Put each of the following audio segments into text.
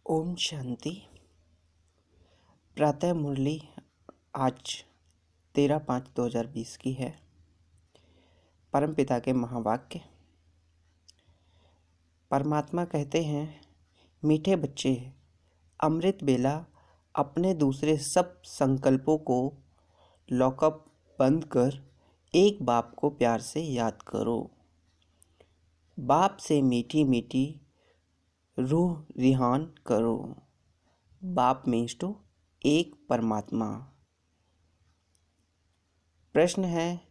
ओम शांति। प्रातः मुरली आज 13/5/2020 की है। परमपिता के महावाक्य। परमात्मा कहते हैं, मीठे बच्चे, अमृत बेला अपने दूसरे सब संकल्पों को लॉकअप बंद कर एक बाप को प्यार से याद करो। बाप से मीठी मीठी रूह रिहान करो। बाप मीन्स टू एक परमात्मा। प्रश्न है,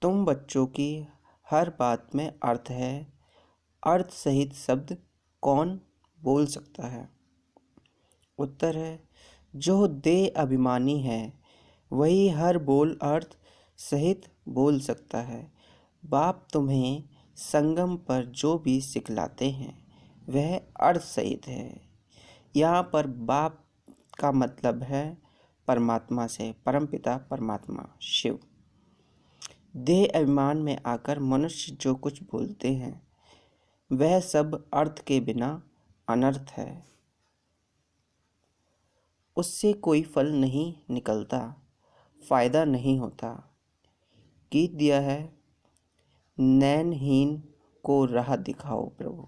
तुम बच्चों की हर बात में अर्थ है, अर्थ सहित शब्द कौन बोल सकता है? उत्तर है, जो देह अभिमानी है वही हर बोल अर्थ सहित बोल सकता है। बाप तुम्हें संगम पर जो भी सिखलाते हैं वह अर्थ सहित है। यहाँ पर बाप का मतलब है परमात्मा से, परमपिता परमात्मा शिव। देह अभिमान में आकर मनुष्य जो कुछ बोलते हैं वह सब अर्थ के बिना अनर्थ है। उससे कोई फल नहीं निकलता, फायदा नहीं होता। गीत दिया है, नैनहीन को राह दिखाओ प्रभु।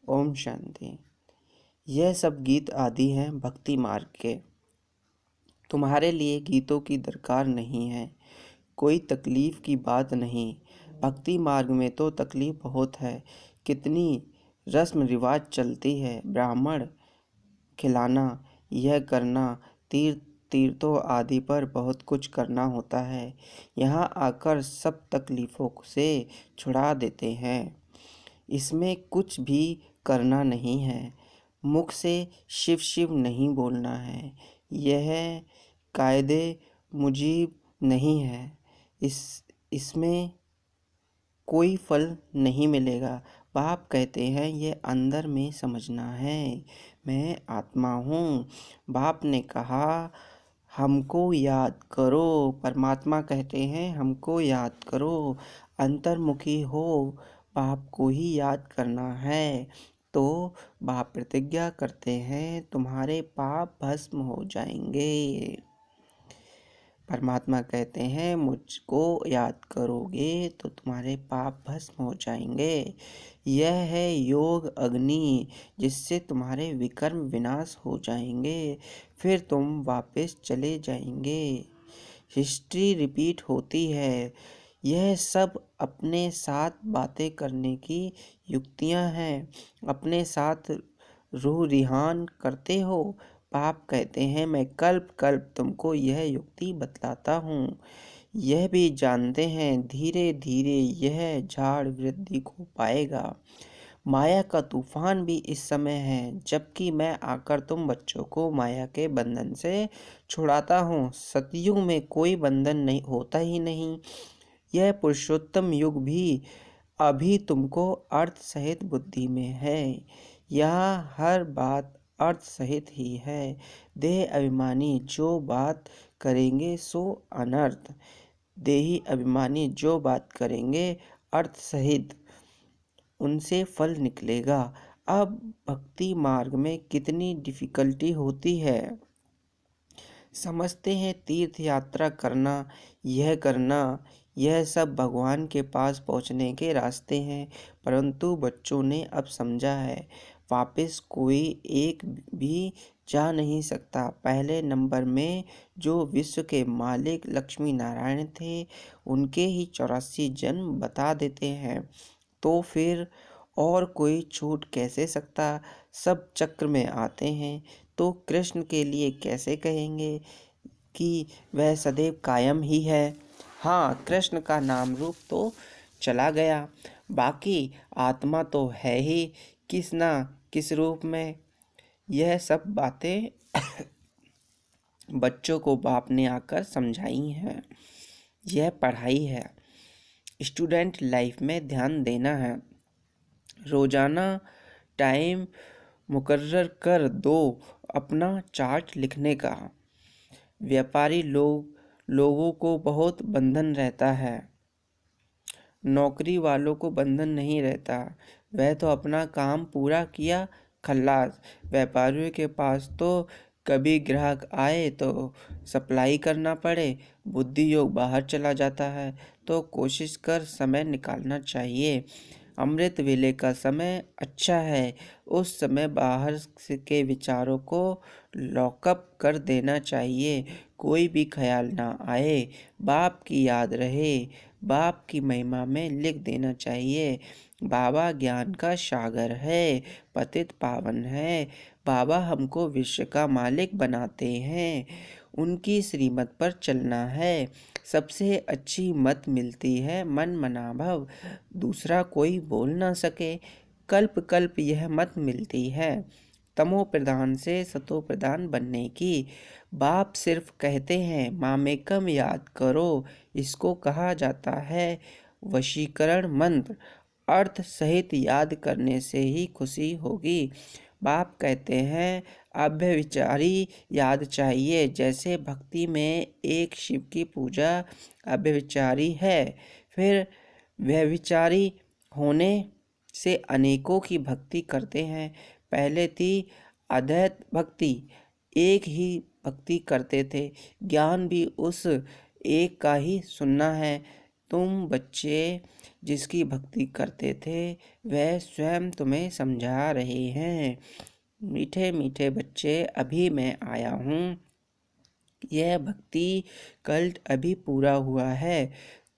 ओम शांति। यह सब गीत आदि हैं भक्ति मार्ग के। तुम्हारे लिए गीतों की दरकार नहीं है, कोई तकलीफ की बात नहीं। भक्ति मार्ग में तो तकलीफ बहुत है। कितनी रस्म रिवाज चलती है, ब्राह्मण खिलाना, यह करना, तीर्थों आदि पर बहुत कुछ करना होता है। यहाँ आकर सब तकलीफ़ों से छुड़ा देते हैं। इसमें कुछ भी करना नहीं है, मुख से शिव शिव नहीं बोलना है। यह कायदे मुजीब नहीं है। इसमें कोई फल नहीं मिलेगा। बाप कहते हैं, ये अंदर में समझना है, मैं आत्मा हूँ। बाप ने कहा, हमको याद करो। परमात्मा कहते हैं, हमको याद करो। अंतर्मुखी हो, बाप को ही याद करना है। तो बाप प्रतिज्ञा करते हैं, तुम्हारे पाप भस्म हो जाएंगे। परमात्मा कहते हैं, मुझको याद करोगे तो तुम्हारे पाप भस्म हो जाएंगे। यह है योग अग्नि, जिससे तुम्हारे विकर्म विनाश हो जाएंगे, फिर तुम वापस चले जाएंगे। हिस्ट्री रिपीट होती है। यह सब अपने साथ बातें करने की युक्तियां हैं। अपने साथ रूह रिहान करते हो। बाप कहते हैं, मैं कल्प कल्प तुमको यह युक्ति बतलाता हूँ। यह भी जानते हैं, धीरे धीरे यह झाड़ वृद्धि को पाएगा। माया का तूफान भी इस समय है, जबकि मैं आकर तुम बच्चों को माया के बंधन से छुड़ाता हूँ। सतयुग में कोई बंधन नहीं होता ही नहीं। यह पुरुषोत्तम युग भी अभी तुमको अर्थ सहित बुद्धि में है। यहाँ हर बात अर्थ सहित ही है। देह अभिमानी जो बात करेंगे सो अनर्थ, देही अभिमानी जो बात करेंगे अर्थ सहित, उनसे फल निकलेगा। अब भक्ति मार्ग में कितनी डिफिकल्टी होती है। समझते हैं तीर्थ यात्रा करना, यह सब भगवान के पास पहुंचने के रास्ते हैं, परंतु बच्चों ने अब समझा है, वापस कोई एक भी जा नहीं सकता। पहले नंबर में जो विश्व के मालिक लक्ष्मी नारायण थे, उनके ही 84 जन्म बता देते हैं, तो फिर और कोई छूट कैसे सकता? सब चक्र में आते हैं, तो कृष्ण के लिए कैसे कहेंगे कि वह सदैव कायम ही है? हाँ, कृष्ण का नाम रूप तो चला गया, बाकी आत्मा तो है ही किस ना किस रूप में। यह सब बातें बच्चों को बाप ने आकर समझाई हैं। यह पढ़ाई है, स्टूडेंट लाइफ में ध्यान देना है। रोजाना टाइम मुकर्रर कर दो अपना चार्ट लिखने का। व्यापारी लोगों को बहुत बंधन रहता है, नौकरी वालों को बंधन नहीं रहता। वह तो अपना काम पूरा किया, खल्लास। व्यापारियों के पास तो कभी ग्राहक आए तो सप्लाई करना पड़े, बुद्धि योग बाहर चला जाता है, तो कोशिश कर समय निकालना चाहिए। अमृत वेले का समय अच्छा है, उस समय बाहर के विचारों को लॉकअप कर देना चाहिए। कोई भी ख्याल ना आए, बाप की याद रहे, बाप की महिमा में लिख देना चाहिए। बाबा ज्ञान का सागर है, पतित पावन है। बाबा हमको विश्व का मालिक बनाते हैं, उनकी श्रीमत पर चलना है। सबसे अच्छी मत मिलती है मन मना भव, दूसरा कोई बोल ना सके। कल्प कल्प यह मत मिलती है, तमो प्रधान से सतो प्रधान बनने की। बाप सिर्फ कहते हैं मामेकम याद करो, इसको कहा जाता है वशीकरण मंत्र। अर्थ सहित याद करने से ही खुशी होगी। बाप कहते हैं अव्यभिचारी याद चाहिए, जैसे भक्ति में एक शिव की पूजा अव्यभिचारी है, फिर व्यभिचारी होने से अनेकों की भक्ति करते हैं। पहले थी अद्वैत भक्ति, एक ही भक्ति करते थे, ज्ञान भी उस एक का ही सुनना है। तुम बच्चे जिसकी भक्ति करते थे वह स्वयं तुम्हें समझा रहे हैं। मीठे मीठे बच्चे, अभी मैं आया हूँ। यह भक्ति कल्ट अभी पूरा हुआ है।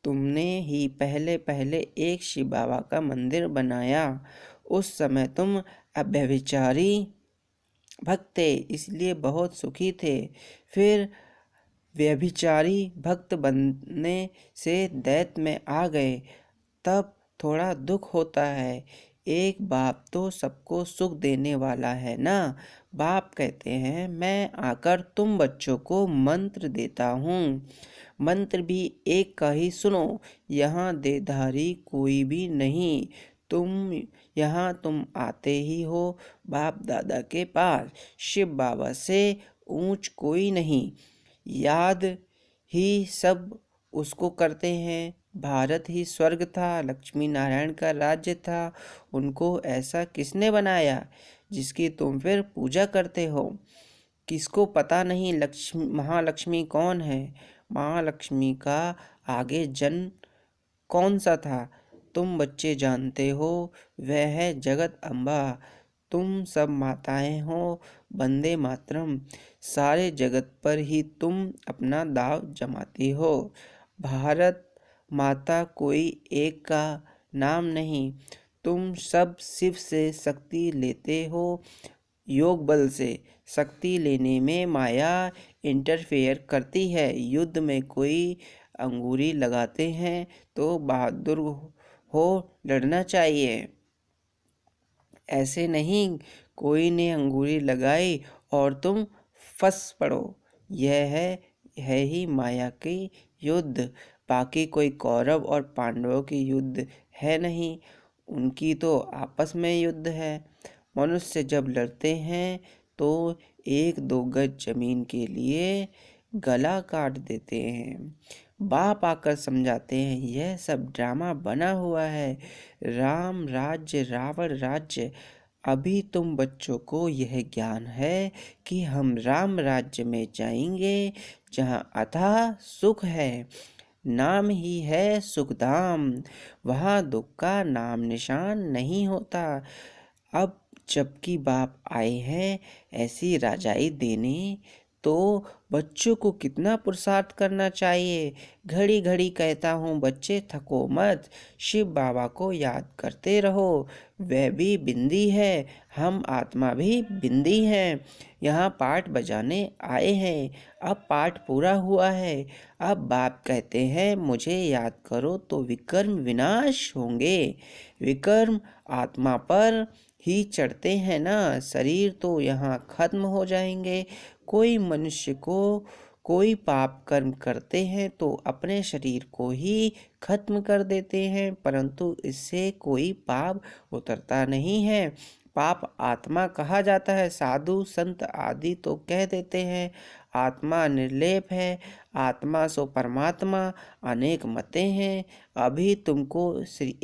तुमने ही पहले पहले एक शिव बाबा का मंदिर बनाया, उस समय तुम अव्यभिचारी भक्त थे, इसलिए बहुत सुखी थे। फिर व्यभिचारी भक्त बनने से दैत्य में आ गए, तब थोड़ा दुख होता है। एक बाप तो सबको सुख देने वाला है ना। बाप कहते हैं मैं आकर तुम बच्चों को मंत्र देता हूँ। मंत्र भी एक का ही सुनो, यहाँ देधारी कोई भी नहीं। तुम आते ही हो बाप दादा के पास, शिव बाबा से ऊंच कोई नहीं। याद ही सब उसको करते हैं। भारत ही स्वर्ग था, लक्ष्मी नारायण का राज्य था, उनको ऐसा किसने बनाया जिसकी तुम फिर पूजा करते हो। किसको पता नहीं महालक्ष्मी कौन है। महालक्ष्मी का आगे जन्म कौन सा था, तुम बच्चे जानते हो, वह है जगत अम्बा। तुम सब माताएं हो, वंदे मातरम। सारे जगत पर ही तुम अपना दाव जमाती हो। भारत माता कोई एक का नाम नहीं। तुम सब शिव से शक्ति लेते हो, योग बल से। शक्ति लेने में माया इंटरफेयर करती है। युद्ध में कोई अंगूरी लगाते हैं तो बहादुर हो लड़ना चाहिए, ऐसे नहीं कोई ने अंगूरी लगाई और तुम फंस पड़ो। यह है ही माया की युद्ध, बाकी कोई कौरव और पांडवों की युद्ध है नहीं, उनकी तो आपस में युद्ध है। मनुष्य जब लड़ते हैं तो 1-2 गज जमीन के लिए गला काट देते हैं। बाप आकर समझाते हैं यह सब ड्रामा बना हुआ है, राम राज्य रावण राज्य। अभी तुम बच्चों को यह ज्ञान है कि हम राम राज्य में जाएंगे, जहाँ अथाह सुख है, नाम ही है सुखधाम, वहाँ दुख का नाम निशान नहीं होता। अब जबकि बाप आए हैं ऐसी राजाई देने, तो बच्चों को कितना पुरुषार्थ करना चाहिए। घड़ी घड़ी कहता हूँ बच्चे थको मत, शिव बाबा को याद करते रहो, वह भी बिंदी है, हम आत्मा भी बिंदी हैं। यहाँ पाठ बजाने आए हैं, अब पाठ पूरा हुआ है। अब बाप कहते हैं मुझे याद करो तो विकर्म विनाश होंगे। विकर्म आत्मा पर ही चढ़ते हैं ना, शरीर तो यहाँ खत्म हो जाएंगे। कोई मनुष्य को कोई पाप कर्म करते हैं तो अपने शरीर को ही खत्म कर देते हैं, परंतु इससे कोई पाप उतरता नहीं है। पाप आत्मा कहा जाता है, साधु संत आदि तो कह देते हैं आत्मा निर्लेप है, आत्मा सो परमात्मा, अनेक मतें हैं, अभी तुमको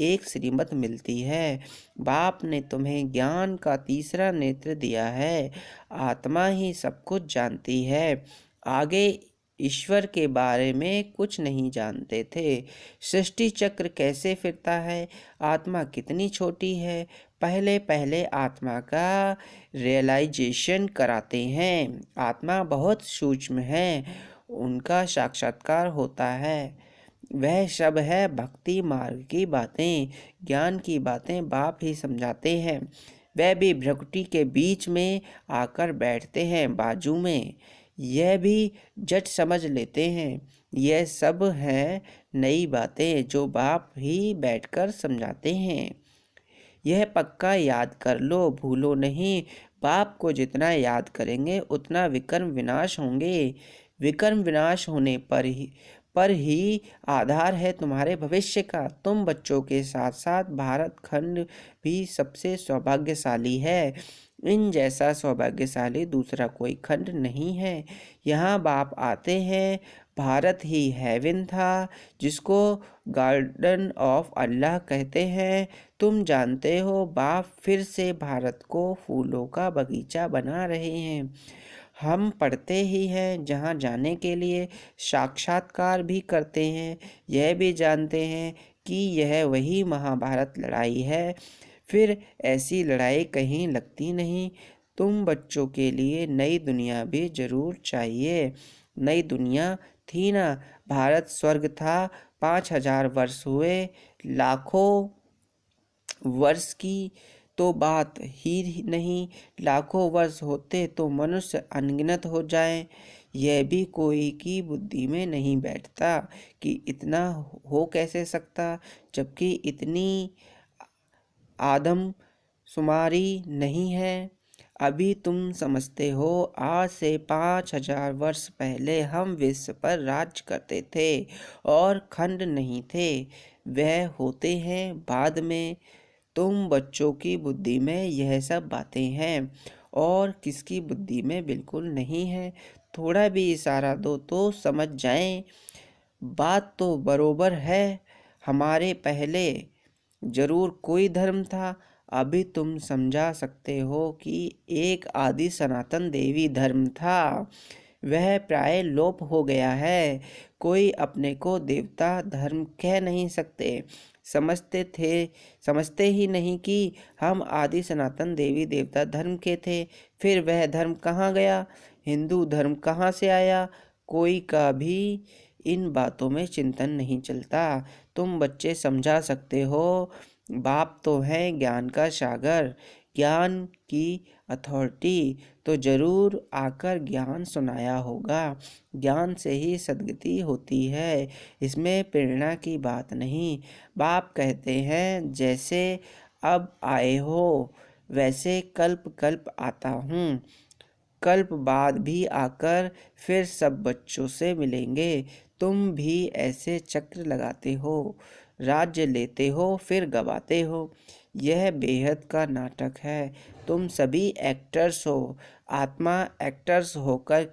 एक श्रीमत मिलती है। बाप ने तुम्हें ज्ञान का तीसरा नेत्र दिया है, आत्मा ही सब कुछ जानती है, आगे ईश्वर के बारे में कुछ नहीं जानते थे। सृष्टि चक्र कैसे फिरता है, आत्मा कितनी छोटी है, पहले पहले आत्मा का रियलाइजेशन कराते हैं। आत्मा बहुत सूक्ष्म है, उनका साक्षात्कार होता है। वह सब है भक्ति मार्ग की बातें, ज्ञान की बातें बाप ही समझाते हैं। वह भी भ्रकुटी के बीच में आकर बैठते हैं बाजू में, यह भी जट समझ लेते हैं। यह सब हैं नई बातें जो बाप ही बैठकर समझाते हैं। यह पक्का याद कर लो, भूलो नहीं। बाप को जितना याद करेंगे उतना विकर्म विनाश होंगे। विकर्म विनाश होने पर ही आधार है तुम्हारे भविष्य का। तुम बच्चों के साथ साथ भारत खंड भी सबसे सौभाग्यशाली है। इन जैसा सौभाग्यशाली दूसरा कोई खंड नहीं है। यहाँ बाप आते हैं। भारत ही हेवन था, जिसको गार्डन ऑफ अल्लाह कहते हैं। तुम जानते हो बाप फिर से भारत को फूलों का बगीचा बना रहे हैं। हम पढ़ते ही हैं, जहाँ जाने के लिए साक्षात्कार भी करते हैं। यह भी जानते हैं कि यह वही महाभारत लड़ाई है, फिर ऐसी लड़ाई कहीं लगती नहीं। तुम बच्चों के लिए नई दुनिया भी जरूर चाहिए। नई दुनिया थी ना, भारत स्वर्ग था। 5000 वर्ष हुए, लाखों वर्ष की तो बात ही नहीं। लाखों वर्ष होते तो मनुष्य अनगिनत हो जाएं। यह भी कोई की बुद्धि में नहीं बैठता कि इतना हो कैसे सकता, जबकि इतनी आदमशुमारी नहीं है। अभी तुम समझते हो, आज से 5000 वर्ष पहले हम विश्व पर राज करते थे और खंड नहीं थे। वह होते हैं बाद में। तुम बच्चों की बुद्धि में यह सब बातें हैं और किसकी बुद्धि में बिल्कुल नहीं है। थोड़ा भी इशारा दो तो समझ जाएं। बात तो बरोबर है। हमारे पहले जरूर कोई धर्म था। अभी तुम समझा सकते हो कि एक आदि सनातन देवी धर्म था, वह प्राय लोप हो गया है। कोई अपने को देवता धर्म कह नहीं सकते। समझते ही नहीं कि हम आदि सनातन देवी देवता धर्म के थे। फिर वह धर्म कहाँ गया, हिंदू धर्म कहाँ से आया, कोई का भी इन बातों में चिंतन नहीं चलता। तुम बच्चे समझा सकते हो। बाप तो है ज्ञान का सागर, ज्ञान की अथॉरिटी, तो जरूर आकर ज्ञान सुनाया होगा। ज्ञान से ही सद्गति होती है, इसमें प्रेरणा की बात नहीं। बाप कहते हैं, जैसे अब आए हो वैसे कल्प कल्प आता हूँ। कल्प बाद भी आकर फिर सब बच्चों से मिलेंगे। तुम भी ऐसे चक्र लगाते हो, राज्य लेते हो फिर गवाते हो। यह बेहद का नाटक है। तुम सभी एक्टर्स हो। आत्मा एक्टर्स होकर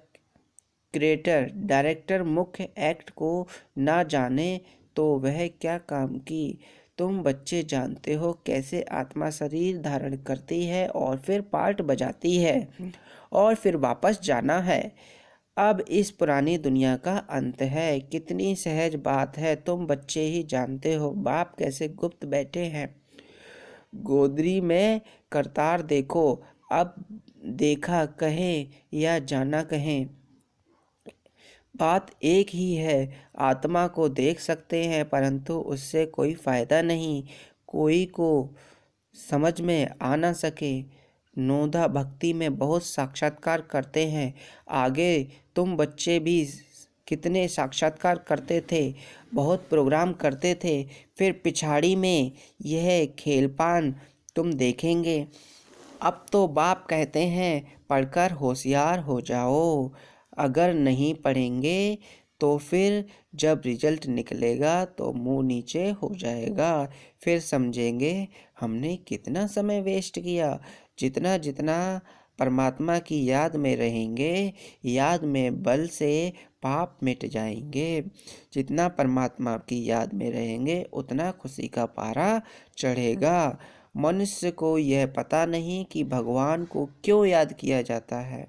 क्रिएटर डायरेक्टर मुख्य एक्ट को ना जाने तो वह क्या काम की। तुम बच्चे जानते हो कैसे आत्मा शरीर धारण करती है और फिर पार्ट बजाती है और फिर वापस जाना है। अब इस पुरानी दुनिया का अंत है। कितनी सहज बात है, तुम बच्चे ही जानते हो। बाप कैसे गुप्त बैठे हैं। गोदरी में करतार देखो। अब देखा कहें या जाना कहें, बात एक ही है। आत्मा को देख सकते हैं परंतु उससे कोई फायदा नहीं। कोई को समझ में आ ना सके। नोधा भक्ति में बहुत साक्षात्कार करते हैं। आगे तुम बच्चे भी कितने साक्षात्कार करते थे, बहुत प्रोग्राम करते थे। फिर पिछाड़ी में यह खेलपान तुम देखेंगे। अब तो बाप कहते हैं, पढ़कर होशियार हो जाओ। अगर नहीं पढ़ेंगे तो फिर जब रिजल्ट निकलेगा तो मुंह नीचे हो जाएगा। फिर समझेंगे हमने कितना समय वेस्ट किया। जितना जितना परमात्मा की याद में रहेंगे, याद में बल से पाप मिट जाएंगे। जितना परमात्मा की याद में रहेंगे उतना खुशी का पारा चढ़ेगा। मनुष्य को यह पता नहीं कि भगवान को क्यों याद किया जाता है।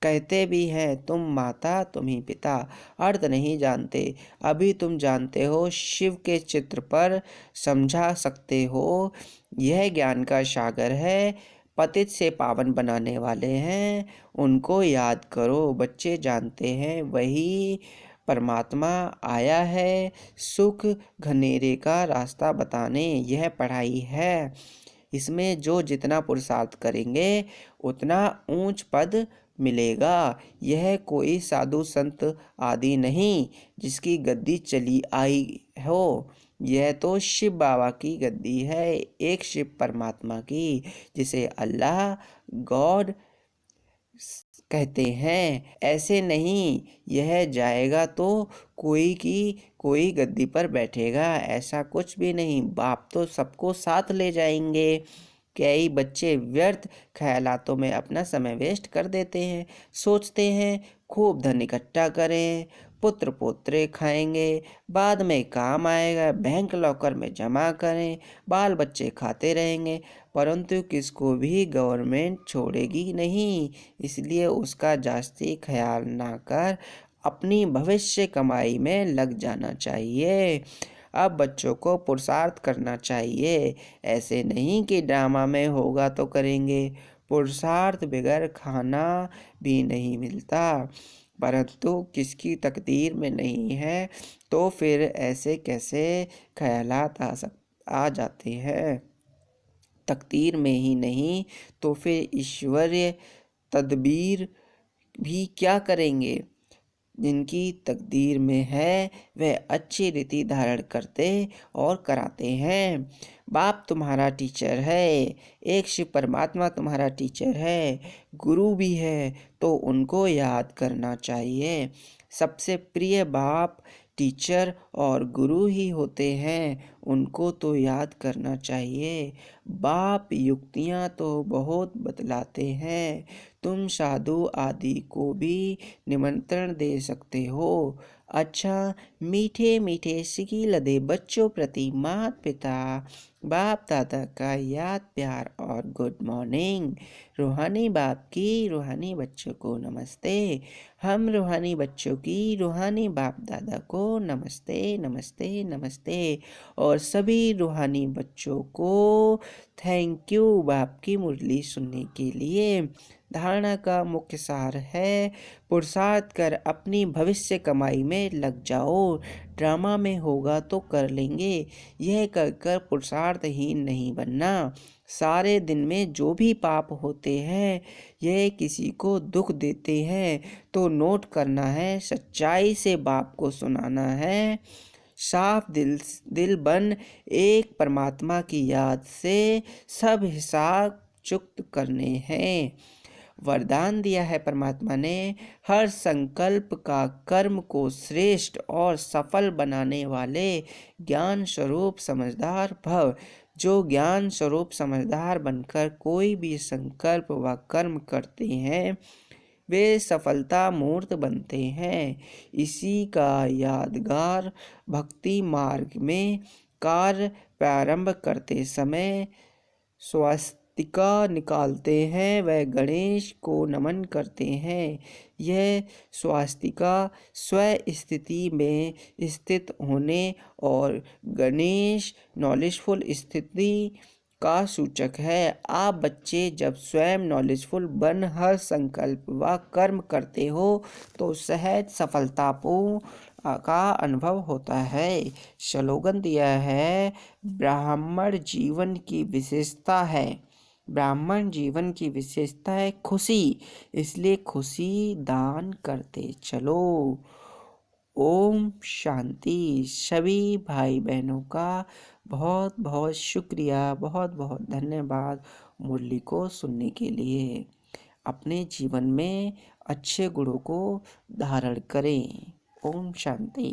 कहते भी हैं तुम माता तुम ही पिता, अर्थ नहीं जानते। अभी तुम जानते हो, शिव के चित्र पर समझा सकते हो। यह ज्ञान का सागर है, पतित से पावन बनाने वाले हैं, उनको याद करो। बच्चे जानते हैं वही परमात्मा आया है सुख घनेरे का रास्ता बताने। यह पढ़ाई है, इसमें जो जितना पुरुषार्थ करेंगे उतना ऊंच पद मिलेगा। यह कोई साधु संत आदि नहीं जिसकी गद्दी चली आई हो। यह तो शिव बाबा की गद्दी है, एक शिव परमात्मा की, जिसे अल्लाह गॉड कहते हैं। ऐसे नहीं यह जाएगा तो कोई गद्दी पर बैठेगा, ऐसा कुछ भी नहीं। बाप तो सबको साथ ले जाएंगे। कई बच्चे व्यर्थ ख्यालातों में अपना समय वेस्ट कर देते हैं। सोचते हैं खूब धन इकट्ठा करें, पुत्र पोत्रे खाएंगे, बाद में काम आएगा, बैंक लॉकर में जमा करें, बाल बच्चे खाते रहेंगे। परंतु किसको भी गवर्नमेंट छोड़ेगी नहीं, इसलिए उसका जास्ती ख्याल ना कर अपनी भविष्य कमाई में लग जाना चाहिए। अब बच्चों को पुरुषार्थ करना चाहिए, ऐसे नहीं कि ड्रामा में होगा तो करेंगे। पुरुषार्थ बगैर खाना भी नहीं मिलता, परंतु किसकी तकदीर में नहीं है तो फिर ऐसे कैसे ख्यालात आ जाते हैं। तकदीर में ही नहीं तो फिर ईश्वरीय तदबीर भी क्या करेंगे। जिनकी तकदीर में है वह अच्छी रीति धारण करते और कराते हैं। बाप तुम्हारा टीचर है, एक शिव परमात्मा तुम्हारा टीचर है, गुरु भी है, तो उनको याद करना चाहिए। सबसे प्रिय बाप टीचर और गुरु ही होते हैं, उनको तो याद करना चाहिए। बाप युक्तियाँ तो बहुत बतलाते हैं, तुम साधु आदि को भी निमंत्रण दे सकते हो। अच्छा, मीठे मीठे सिकी लदे बच्चों प्रति माता पिता बाप दादा का याद प्यार और गुड मॉर्निंग। रूहानी बाप की रूहानी बच्चों को नमस्ते। हम रूहानी बच्चों की रूहानी बाप दादा को नमस्ते नमस्ते नमस्ते। और सभी रूहानी बच्चों को थैंक यू बाप की मुरली सुनने के लिए। धारणा का मुख्य सार है, पुरुषार्थ कर अपनी भविष्य कमाई में लग जाओ। ड्रामा में होगा तो कर लेंगे, यह कहकर पुरुषार्थहीन नहीं बनना। सारे दिन में जो भी पाप होते हैं यह किसी को दुख देते हैं तो नोट करना है, सच्चाई से बाप को सुनाना है। साफ दिल बन एक परमात्मा की याद से सब हिसाब चुक्त करने हैं। वरदान दिया है परमात्मा ने, हर संकल्प का कर्म को श्रेष्ठ और सफल बनाने वाले ज्ञान स्वरूप समझदार भव। जो ज्ञान स्वरूप समझदार बनकर कोई भी संकल्प व कर्म करते हैं वे सफलता मूर्त बनते हैं। इसी का यादगार भक्ति मार्ग में कार्य प्रारंभ करते समय स्वास्तिका निकालते हैं, वह गणेश को नमन करते हैं। यह स्वास्तिका स्व स्थिति में स्थित होने और गणेश नॉलेजफुल स्थिति का सूचक है। आप बच्चे जब स्वयं नॉलेजफुल बन हर संकल्प व कर्म करते हो तो सहज सफलतापूर्ण का अनुभव होता है। स्लोगन दिया है, ब्राह्मण जीवन की विशेषता है, ब्राह्मण जीवन की विशेषता है खुशी, इसलिए खुशी दान करते चलो। ओम शांति। सभी भाई बहनों का बहुत बहुत शुक्रिया, बहुत बहुत धन्यवाद मुरली को सुनने के लिए। अपने जीवन में अच्छे गुणों को धारण करें। ओम शांति।